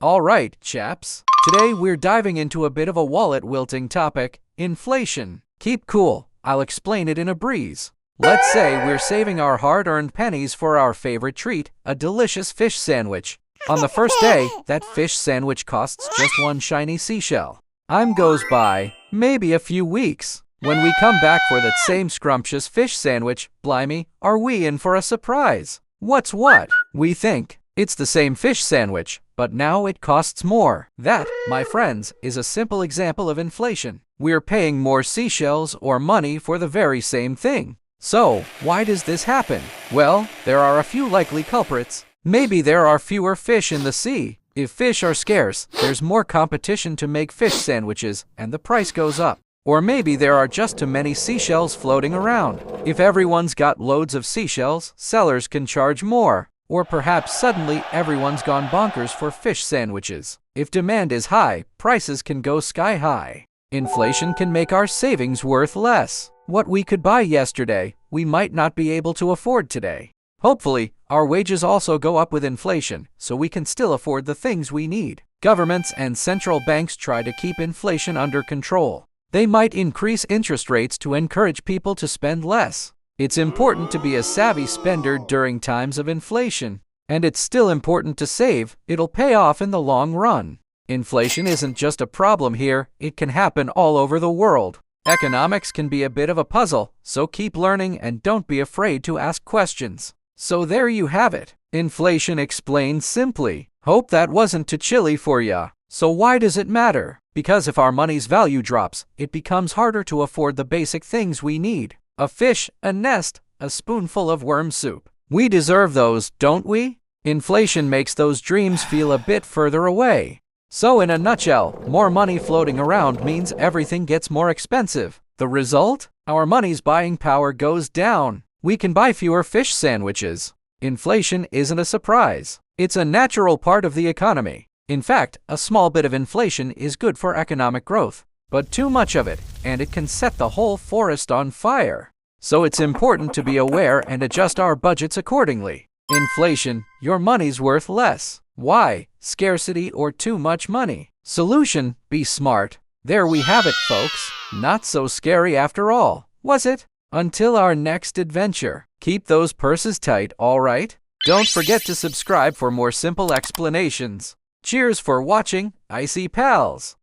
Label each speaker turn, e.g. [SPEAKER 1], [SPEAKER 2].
[SPEAKER 1] Alright, chaps. Today we're diving into a bit of a wallet-wilting topic, inflation. Keep cool, I'll explain it in a breeze. Let's say we're saving our hard-earned pennies for our favorite treat, a delicious fish sandwich. On the first day, that fish sandwich costs just one shiny seashell. Time goes by, maybe a few weeks. When we come back for that same scrumptious fish sandwich, blimey, are we in for a surprise? What's what? We think it's the same fish sandwich, but now it costs more. That, my friends, is a simple example of inflation. We're paying more seashells or money for the very same thing. So, why does this happen? Well, there are a few likely culprits. Maybe there are fewer fish in the sea. If fish are scarce, there's more competition to make fish sandwiches, and the price goes up. Or maybe there are just too many seashells floating around. If everyone's got loads of seashells, sellers can charge more. Or perhaps suddenly everyone's gone bonkers for fish sandwiches. If demand is high, prices can go sky high. Inflation can make our savings worth less. What we could buy yesterday, we might not be able to afford today. Hopefully, our wages also go up with inflation, so we can still afford the things we need. Governments and central banks try to keep inflation under control. They might increase interest rates to encourage people to spend less. It's important to be a savvy spender during times of inflation. And it's still important to save. It'll pay off in the long run. Inflation isn't just a problem here, it can happen all over the world. Economics can be a bit of a puzzle, so keep learning and don't be afraid to ask questions. So there you have it. Inflation explained simply. Hope that wasn't too chilly for ya. So why does it matter? Because if our money's value drops, it becomes harder to afford the basic things we need. A fish, a nest, a spoonful of worm soup. We deserve those, don't we? Inflation makes those dreams feel a bit further away. So in a nutshell, more money floating around means everything gets more expensive. The result? Our money's buying power goes down. We can buy fewer fish sandwiches. Inflation isn't a surprise. It's a natural part of the economy. In fact, a small bit of inflation is good for economic growth, but too much of it, and it can set the whole forest on fire. So it's important to be aware and adjust our budgets accordingly. Inflation, your money's worth less. Why? Scarcity or too much money? Solution, be smart. There we have it, folks. Not so scary after all, was it? Until our next adventure, keep those purses tight, alright? Don't forget to subscribe for more simple explanations. Cheers for watching, Icy Pals!